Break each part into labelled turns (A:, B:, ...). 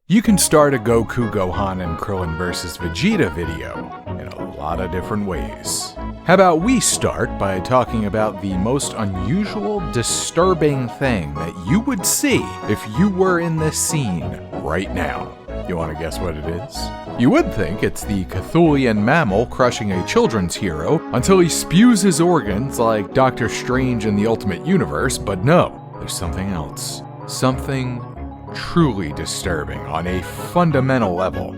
A: You can start a Goku, Gohan, and Krillin vs. Vegeta video in a lot of different ways. How about we start by talking about the most unusual, disturbing thing that you would see if you were in this scene right now. You want to guess what it is? You would think it's the Cthulhian mammal crushing a children's hero until he spews his organs like Doctor Strange in the Ultimate Universe, but no, there's something else. Something truly disturbing on a fundamental level.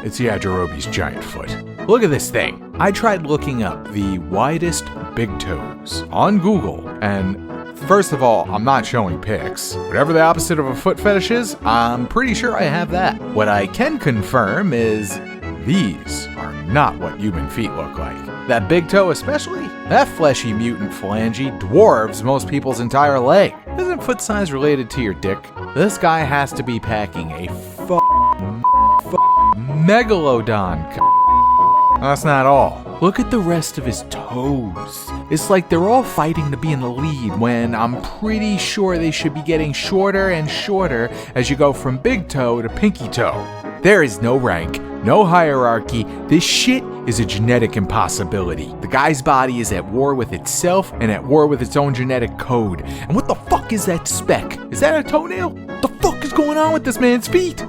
A: It's Yajirobe's giant foot. Look at this thing. I tried looking up the widest big toes on Google, and first of all, I'm not showing pics. Whatever the opposite of a foot fetish is, I'm pretty sure I have that. What I can confirm is these are not what human feet look like. That big toe especially, that fleshy mutant phalange dwarves most people's entire leg. Isn't foot size related to your dick? This guy has to be packing a megalodon. That's not all. Look at the rest of his toes. It's like they're all fighting to be in the lead when I'm pretty sure they should be getting shorter and shorter as you go from big toe to pinky toe. There is no rank, no hierarchy. This shit is a genetic impossibility. The guy's body is at war with itself and at war with its own genetic code. And what the fuck is that speck? Is that a toenail? What the fuck is going on with this man's feet?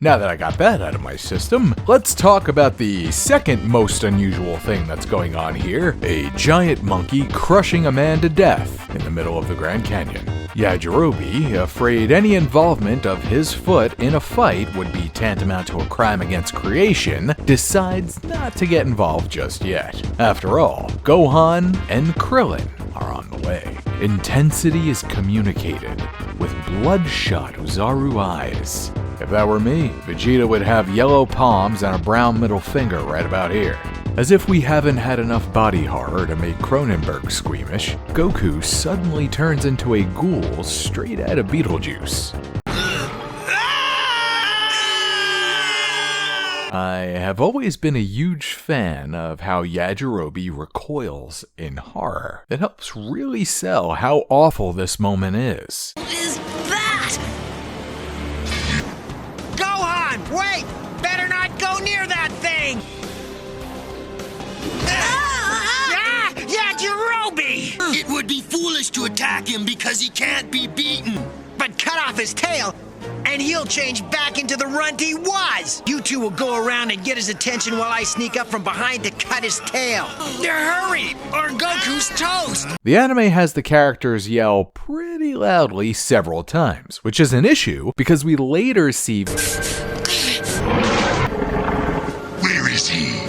A: Now that I got that out of my system, let's talk about the second most unusual thing that's going on here. A giant monkey crushing a man to death in the middle of the Grand Canyon. Yajirobe, afraid any involvement of his foot in a fight would be tantamount to a crime against creation, decides not to get involved just yet. After all, Gohan and Krillin are on the way. Intensity is communicated with bloodshot Uzaru eyes. If that were me, Vegeta would have yellow palms and a brown middle finger right about here. As if we haven't had enough body horror to make Cronenberg squeamish, Goku suddenly turns into a ghoul straight out of Beetlejuice. I have always been a huge fan of how Yajirobe recoils in horror. It helps really sell how awful this moment is.
B: What is that? Gohan, wait! Better not go near that thing! Yajirobe!
C: It would be foolish to attack him because he can't be beaten.
B: But cut off his tail, and he'll change back into the runt he was! You two will go around and get his attention while I sneak up from behind to cut his tail. Hurry, or Goku's toast!
A: The anime has the characters yell pretty loudly several times, which is an issue because we later see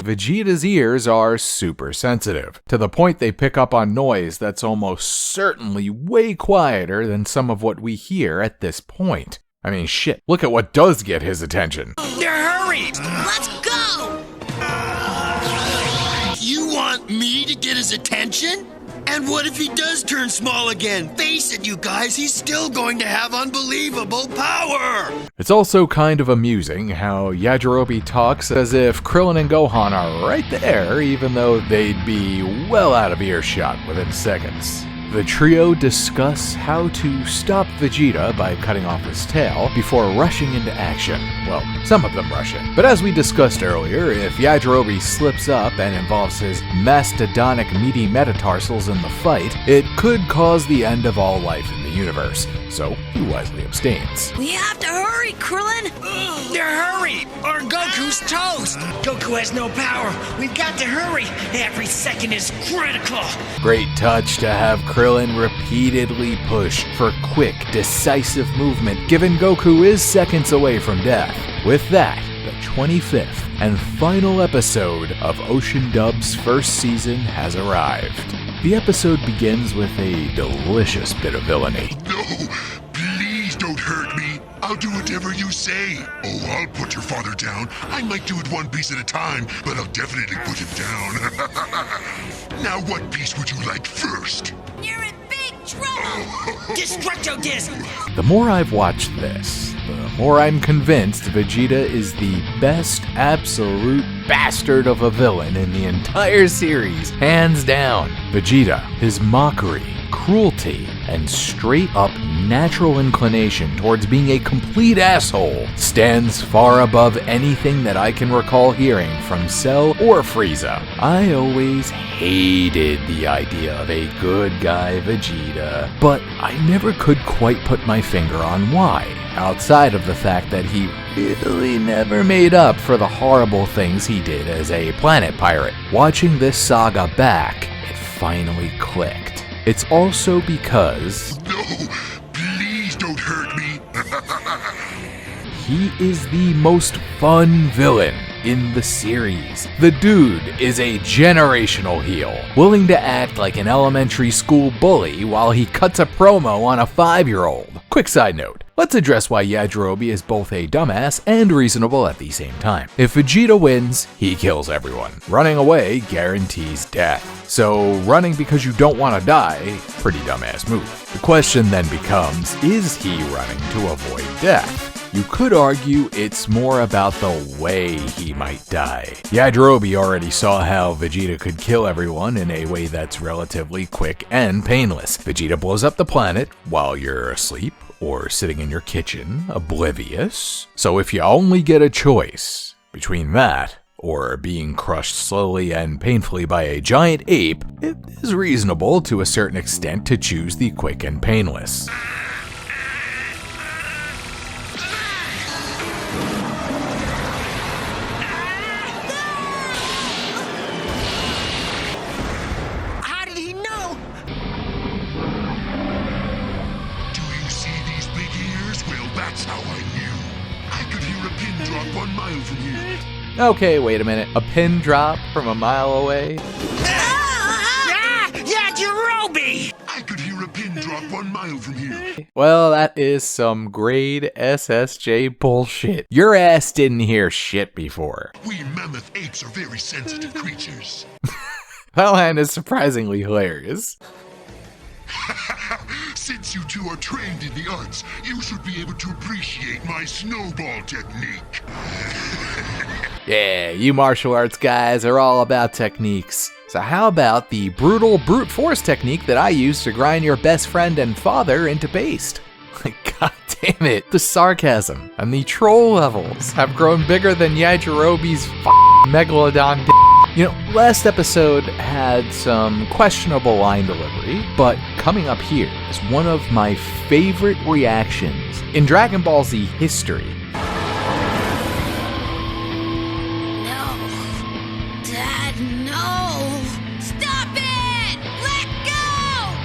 A: Vegeta's ears are super sensitive, to the point they pick up on noise that's almost certainly way quieter than some of what we hear at this point. I mean, shit, look at what does get his attention.
B: Hurry!
C: Let's go! You want me to get his attention? And what if he does turn small again? Face it, you guys, he's still going to have unbelievable power!
A: It's also kind of amusing how Yajirobe talks as if Krillin and Gohan are right there, even though they'd be well out of earshot within seconds. The trio discuss how to stop Vegeta by cutting off his tail before rushing into action. Well, some of them rush in. But as we discussed earlier, if Yajirobe slips up and involves his mastodonic meaty metatarsals in the fight, it could cause the end of all life in the universe. So he wisely abstains.
D: We have to hurry, Krillin!
B: Hurry, or Goku's toast! Goku has no power. We've got to hurry. Every second is critical.
A: Great touch to have Krillin repeatedly push for quick, decisive movement, given Goku is seconds away from death. With that, the 25th and final episode of Ocean Dub's first season has arrived. The episode begins with a delicious bit of villainy.
E: No, please don't hurt me. I'll do whatever you say. Oh, I'll put your father down. I might do it one piece at a time, but I'll definitely put him down. Now, what piece would you like first?
D: You're in big trouble!
B: Destructo Disc!
A: The more I've watched this, the more I'm convinced Vegeta is the best absolute bastard of a villain in the entire series, hands down. Vegeta, his mockery, cruelty, and straight-up natural inclination towards being a complete asshole stands far above anything that I can recall hearing from Cell or Frieza. I always hated the idea of a good guy Vegeta, but I never could quite put my finger on why, outside of the fact that he really never made up for the horrible things he did as a planet pirate. Watching this saga back, it finally clicked. It's also because
E: No, please don't hurt me.
A: he is the most fun villain in the series. The dude is a generational heel, willing to act like an elementary school bully while he cuts a promo on a 5-year-old. Quick side note, let's address why Yajirobe is both a dumbass and reasonable at the same time. If Vegeta wins, he kills everyone. Running away guarantees death. So running because you don't want to die, pretty dumbass move. The question then becomes, is he running to avoid death? You could argue it's more about the way he might die. Yajirobe already saw how Vegeta could kill everyone in a way that's relatively quick and painless. Vegeta blows up the planet while you're asleep or sitting in your kitchen, oblivious. So if you only get a choice between that or being crushed slowly and painfully by a giant ape, it is reasonable to a certain extent to choose the quick and painless.
B: How did he know?
E: Do you see these big ears? Well, that's how I knew. I could hear a pin drop 1 mile from here.
A: Okay, wait a minute. A pin drop from a mile away?
B: Yajirobe!
E: I could hear a pin drop 1 mile from here.
A: Well, that is some grade SSJ bullshit. Your ass didn't hear shit before.
E: We mammoth apes are very sensitive creatures.
A: Violin is surprisingly hilarious.
E: Since you two are trained in the arts, you should be able to appreciate my snowball technique.
A: Yeah, you martial arts guys are all about techniques. So how about the brutal brute force technique that I use to grind your best friend and father into paste? God damn it, the sarcasm and the troll levels have grown bigger than Yajirobe's megalodon dick. You know, last episode had some questionable line delivery, but coming up here is one of my favorite reactions in Dragon Ball Z history.
D: No. Dad, no. Stop it! Let go!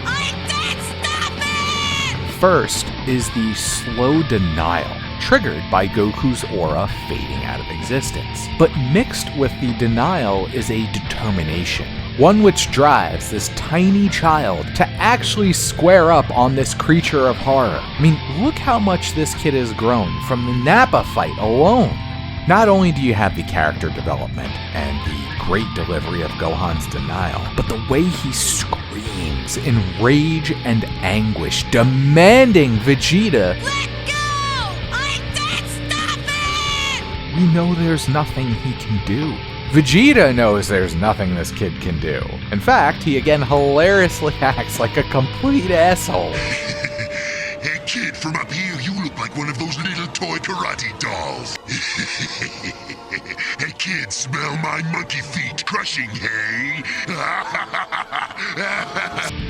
D: I said stop it!
A: First is the slow denial, triggered by Goku's aura fading out of existence. But mixed with the denial is a determination, one which drives this tiny child to actually square up on this creature of horror. I mean, look how much this kid has grown from the Nappa fight alone. Not only do you have the character development and the great delivery of Gohan's denial, but the way he screams in rage and anguish, demanding Vegeta.
D: Let go! I said stop it!
A: We know there's nothing he can do. Vegeta knows there's nothing this kid can do. In fact, he again hilariously acts like a complete asshole.
E: Hey kid, from up here you look like one of those little toy karate dolls. Hey kid, smell my monkey feet crushing, hey?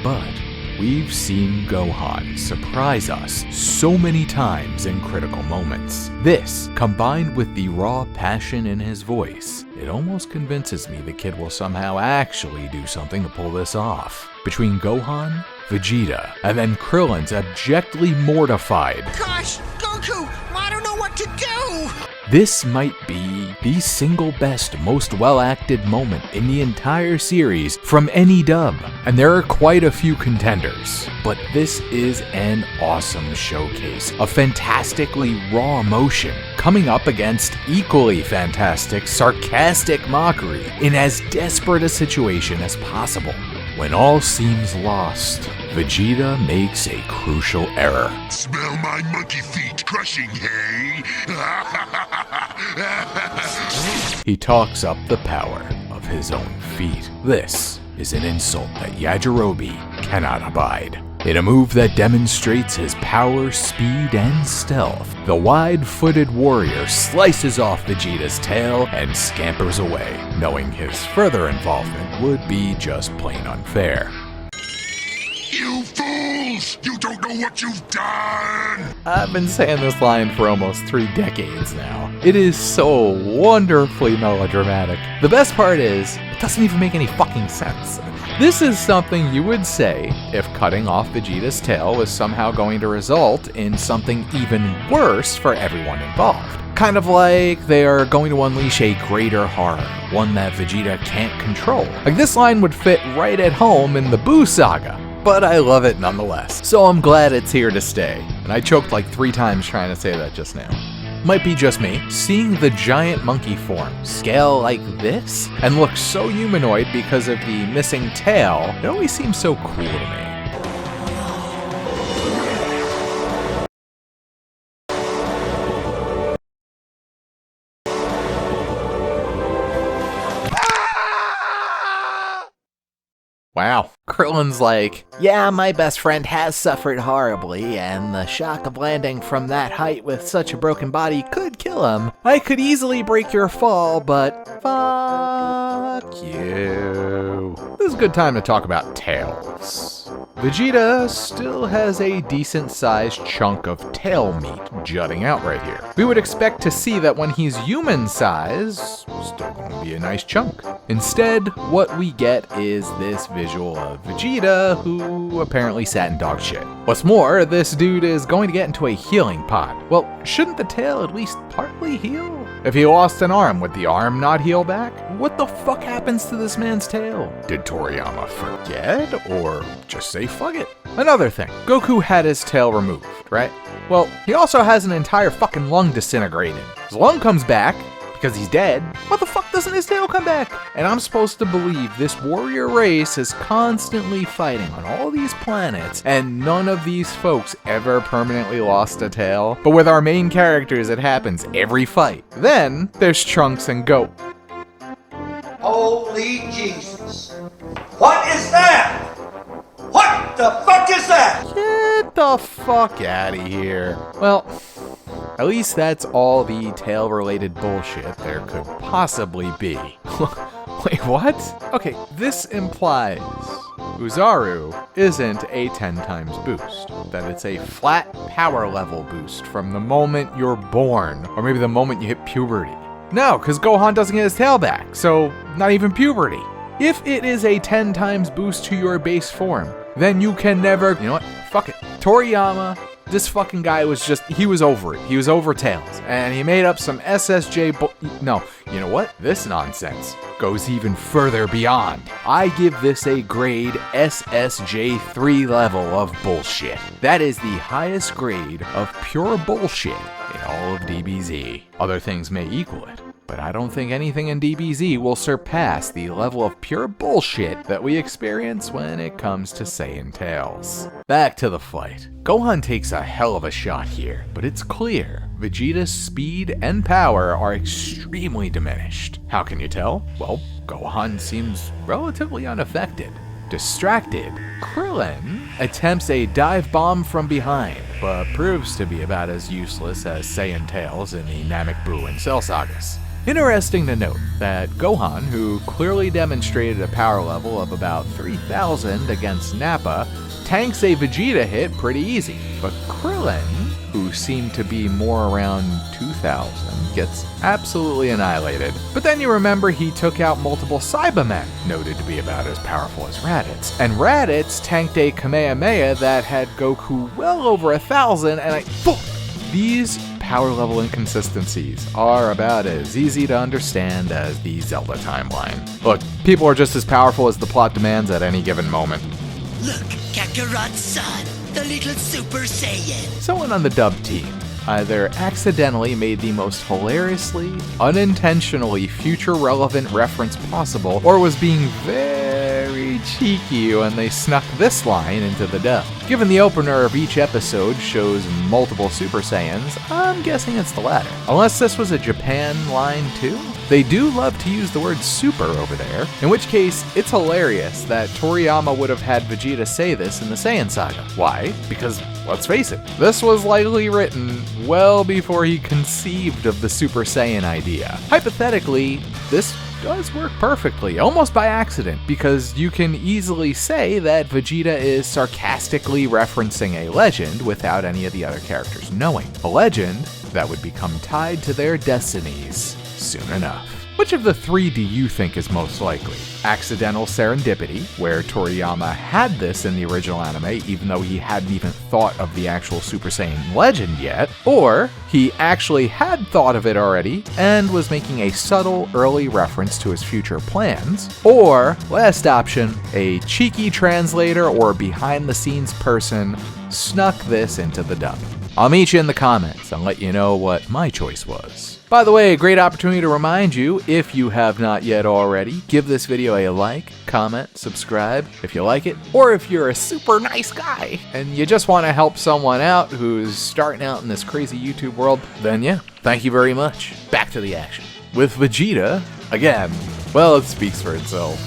A: But we've seen Gohan surprise us so many times in critical moments. This, combined with the raw passion in his voice, it almost convinces me the kid will somehow actually do something to pull this off. Between Gohan, Vegeta, and then Krillin's abjectly mortified.
B: Gosh, Goku, I don't know what to do!
A: This might be the single best, most well-acted moment in the entire series from any dub, and there are quite a few contenders. But this is an awesome showcase of fantastically raw emotion, coming up against equally fantastic, sarcastic mockery in as desperate a situation as possible. When all seems lost, Vegeta makes a crucial error.
E: Smell my monkey feet crushing, hey?
A: he talks up the power of his own feet. This is an insult that Yajirobe cannot abide. In a move that demonstrates his power, speed, and stealth, the wide-footed warrior slices off Vegeta's tail and scampers away, knowing his further involvement would be just plain unfair.
E: You fools! You don't know what you've done!
A: I've been saying this line for almost 3 decades now. It is so wonderfully melodramatic. The best part is, it doesn't even make any fucking sense. This is something you would say if cutting off Vegeta's tail was somehow going to result in something even worse for everyone involved. Kind of like they are going to unleash a greater horror, one that Vegeta can't control. Like, this line would fit right at home in the Buu saga, but I love it nonetheless. So I'm glad it's here to stay. And I choked like 3 times trying to say that just now. Might be just me. Seeing the giant monkey form scale like this and look so humanoid because of the missing tail, it always seems so cool to me. Wow. Krillin's like, yeah, my best friend has suffered horribly, and the shock of landing from that height with such a broken body could kill him. I could easily break your fall, but fuck you. This is a good time to talk about tails. Vegeta still has a decent-sized chunk of tail meat jutting out right here. We would expect to see that when he's human-size, still gonna be a nice chunk. Instead, what we get is this visual of Vegeta, who apparently sat in dog shit. What's more, this dude is going to get into a healing pod. Well, shouldn't the tail at least partly heal? If he lost an arm, would the arm not heal back? What the fuck happens to this man's tail? Did Toriyama forget, or just say fuck it? Another thing, Goku had his tail removed, right? Well, he also has an entire fucking lung disintegrated. His lung comes back, because he's dead. What the fuck doesn't his tail come back? And I'm supposed to believe this warrior race is constantly fighting on all these planets, and none of these folks ever permanently lost a tail. But with our main characters, it happens every fight. Then there's Trunks and Goat.
F: Holy Jesus. What is that? What the fuck is that?
A: Get the fuck out of here. Well, at least that's all the tail-related bullshit there could possibly be. Wait, what? Okay, this implies Uzaru isn't a 10 times boost, that it's a flat power level boost from the moment you're born, or maybe the moment you hit puberty. No, because Gohan doesn't get his tail back, so not even puberty. If it is a 10 times boost to your base form, then you can never, you know what, fuck it. Toriyama, this fucking guy was just, he was over it. He was over tails. And he made up some SSJ no, you know what? This nonsense goes even further beyond. I give this a grade SSJ3 level of bullshit. That is the highest grade of pure bullshit in all of DBZ. Other things may equal it, but I don't think anything in DBZ will surpass the level of pure bullshit that we experience when it comes to Saiyan tails. Back to the fight. Gohan takes a hell of a shot here, but it's clear Vegeta's speed and power are extremely diminished. How can you tell? Well, Gohan seems relatively unaffected. Distracted, Krillin attempts a dive bomb from behind, but proves to be about as useless as Saiyan tails in the Namek Buu and Cell sagas. Interesting to note that Gohan, who clearly demonstrated a power level of about 3,000 against Nappa, tanks a Vegeta hit pretty easy, but Krillin, who seemed to be more around 2,000, gets absolutely annihilated. But then you remember he took out multiple Cybermen, noted to be about as powerful as Raditz, and Raditz tanked a Kamehameha that had Goku well over 1,000, and these power level inconsistencies are about as easy to understand as the Zelda timeline. Look, people are just as powerful as the plot demands at any given moment.
B: Look, Kakarot's son, the little Super Saiyan.
A: Someone on the dub team either accidentally made the most hilariously, unintentionally future-relevant reference possible, or was being very cheeky when they snuck this line into the dub. Given the opener of each episode shows multiple Super Saiyans, I'm guessing it's the latter. Unless this was a Japan line too? They do love to use the word super over there, in which case it's hilarious that Toriyama would have had Vegeta say this in the Saiyan saga. Why? Because, let's face it, this was likely written well before he conceived of the Super Saiyan idea. Hypothetically, this does work perfectly, almost by accident, because you can easily say that Vegeta is sarcastically referencing a legend without any of the other characters knowing. A legend that would become tied to their destinies soon enough. Which of the three do you think is most likely? Accidental serendipity, where Toriyama had this in the original anime even though he hadn't even thought of the actual Super Saiyan legend yet, or he actually had thought of it already and was making a subtle early reference to his future plans, or, last option, a cheeky translator or behind-the-scenes person snuck this into the dub. I'll meet you in the comments and let you know what my choice was. By the way, a great opportunity to remind you, if you have not yet already, give this video a like, comment, subscribe if you like it, or if you're a super nice guy and you just want to help someone out who's starting out in this crazy YouTube world, then yeah, thank you very much. Back to the action. With Vegeta, again, well, it speaks for itself.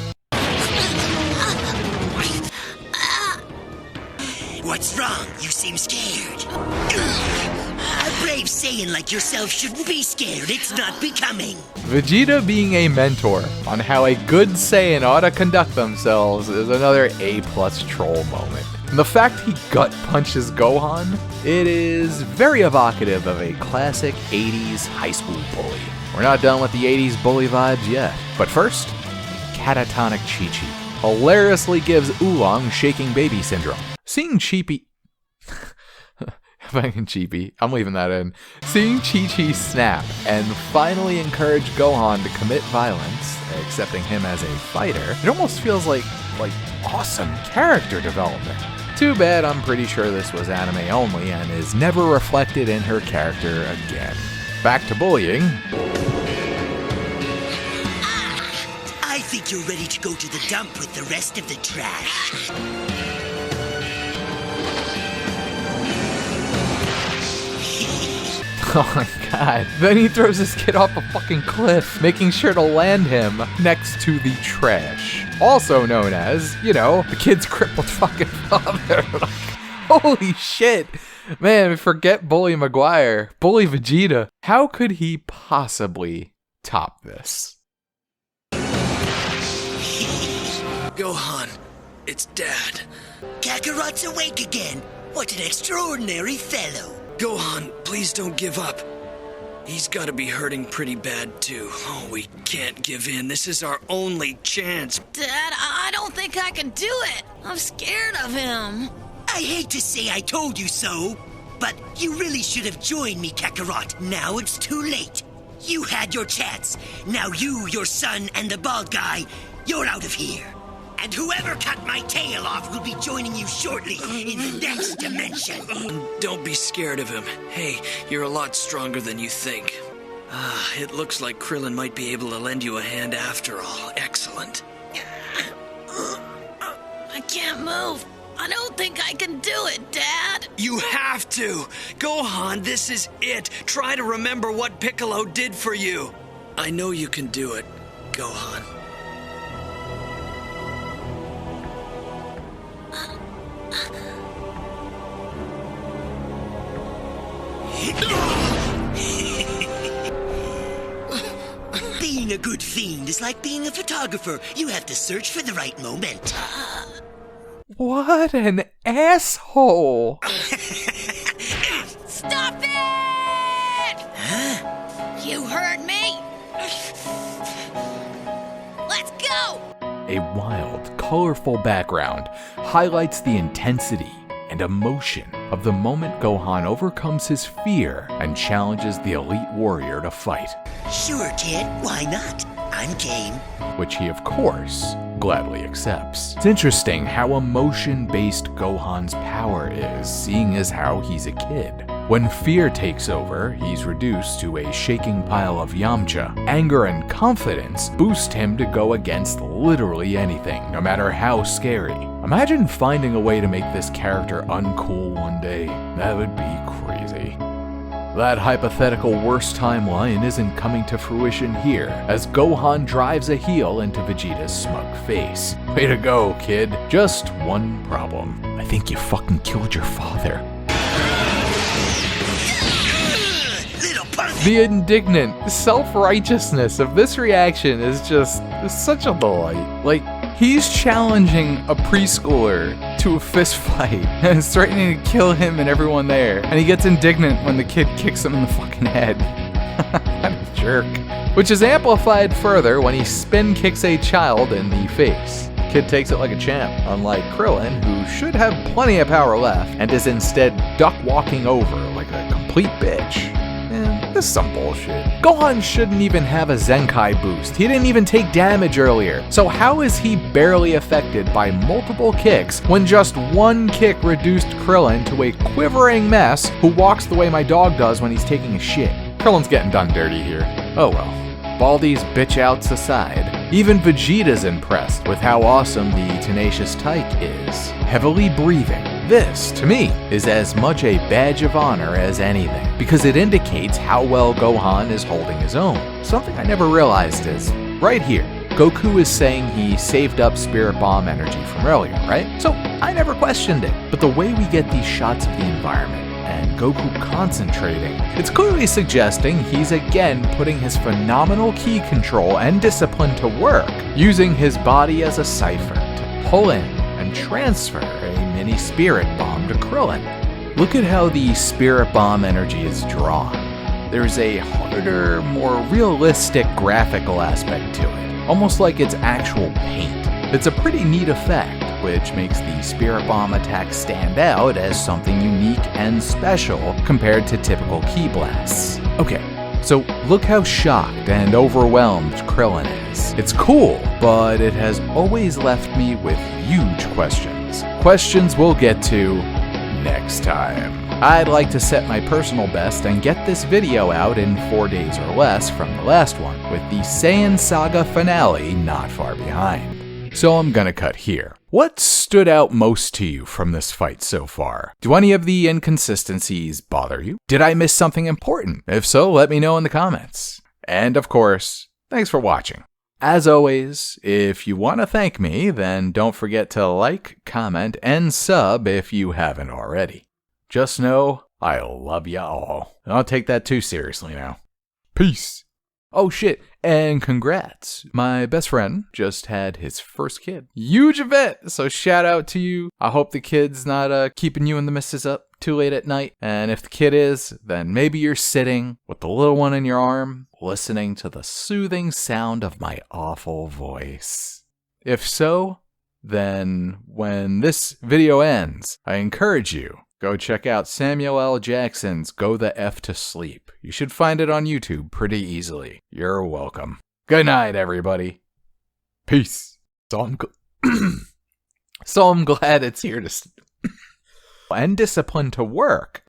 B: What's wrong? You seem scared. A brave Saiyan like yourself shouldn't be scared. It's not becoming.
A: Vegeta being a mentor on how a good Saiyan ought to conduct themselves is another A+ troll moment. And the fact he gut punches Gohan, it is very evocative of a classic 80s high school bully. We're not done with the 80s bully vibes yet. But first, catatonic Chi-Chi hilariously gives Oolong shaking baby syndrome. Seeing Cheepy... Fucking Cheepy. I'm leaving that in. Seeing Chi-Chi snap and finally encourage Gohan to commit violence, accepting him as a fighter, it almost feels like awesome character development. Too bad I'm pretty sure this was anime only and is never reflected in her character again. Back to bullying.
B: I think you're ready to go to the dump with the rest of the trash.
A: Oh my god. Then he throws this kid off a fucking cliff, making sure to land him next to the trash. Also known as, you know, the kid's crippled fucking father. Like, holy shit. Man, forget Bully Maguire. Bully Vegeta. How could he possibly top this?
C: Gohan, it's Dad.
B: Kakarot's awake again. What an extraordinary fellow.
C: Gohan, please don't give up. He's gotta be hurting pretty bad, too. Oh, we can't give in. This is our only chance.
D: Dad, I don't think I can do it. I'm scared of him.
B: I hate to say I told you so, but you really should have joined me, Kakarot. Now it's too late. You had your chance. Now you, your son, and the bald guy, you're out of here. And whoever cut my tail off will be joining you shortly in the next dimension.
C: Don't be scared of him. Hey, you're a lot stronger than you think. It looks like Krillin might be able to lend you a hand after all. Excellent.
D: I can't move. I don't think I can do it, Dad.
C: You have to! Gohan, this is it! Try to remember what Piccolo did for you! I know you can do it, Gohan.
B: Being a good fiend is like being a photographer. You have to search for the right moment.
A: What an asshole!
D: Stop it! Huh? You heard me? Let's go!
A: A wild, colorful background highlights the intensity and emotion of the moment Gohan overcomes his fear and challenges the elite warrior to fight.
B: Sure, kid. Why not? I'm game.
A: Which he, of course, gladly accepts. It's interesting how emotion-based Gohan's power is, seeing as how he's a kid. When fear takes over, he's reduced to a shaking pile of Yamcha. Anger and confidence boost him to go against literally anything, no matter how scary. Imagine finding a way to make this character uncool one day. That would be crazy. that hypothetical worst timeline isn't coming to fruition here, as Gohan drives a heel into Vegeta's smug face. Way to go, kid. Just one problem. I think you fucking killed your father. The indignant self-righteousness of this reaction is just such a delight. Like, he's challenging a preschooler to a fist fight and is threatening to kill him and everyone there. And he gets indignant when the kid kicks him in the fucking head. What a jerk. Which is amplified further when he spin kicks a child in the face. Kid takes it like a champ, unlike Krillin, who should have plenty of power left and is instead duck walking over like a complete bitch. This is some bullshit. Gohan shouldn't even have a Zenkai boost. He didn't even take damage earlier. So how is he barely affected by multiple kicks when just one kick reduced Krillin to a quivering mess who walks the way my dog does when he's taking a shit? Krillin's getting done dirty here. Oh well. Baldi's bitch outs aside, even Vegeta's impressed with how awesome the Tenacious Tyke is. Heavily breathing. This, to me, is as much a badge of honor as anything, because it indicates how well Gohan is holding his own. Something I never realized is, right here, Goku is saying he saved up Spirit Bomb energy from earlier, right? So I never questioned it. But the way we get these shots of the environment, and Goku concentrating, it's clearly suggesting he's again putting his phenomenal ki control and discipline to work, using his body as a cipher to pull in and transfer a mini Spirit Bomb to Krillin. Look at how the Spirit Bomb energy is drawn. There's a harder, more realistic graphical aspect to it, almost like it's actual paint. It's a pretty neat effect, which makes the Spirit Bomb attack stand out as something unique and special compared to typical ki blasts. Okay, so look how shocked and overwhelmed Krillin is. It's cool, but it has always left me with huge questions. Questions we'll get to next time. I'd like to set my personal best and get this video out in 4 days or less from the last one, with the Saiyan saga finale not far behind. So I'm gonna cut here. What stood out most to you from this fight so far? Do any of the inconsistencies bother you? Did I miss something important? If so, let me know in the comments. And of course, thanks for watching. As always, if you want to thank me, then don't forget to like, comment, and sub if you haven't already. Just know I love ya all. Don't take that too seriously now. Peace. Oh shit, and congrats. My best friend just had his first kid. Huge event, so shout out to you. I hope the kid's not keeping you and the missus up too late at night. And if the kid is, then maybe you're sitting with the little one in your arm, listening to the soothing sound of my awful voice. If so, then when this video ends, I encourage you, go check out Samuel L. Jackson's Go the F to Sleep. You should find it on YouTube pretty easily. You're welcome. Good night, everybody. Peace. So I'm glad it's here to and discipline to work.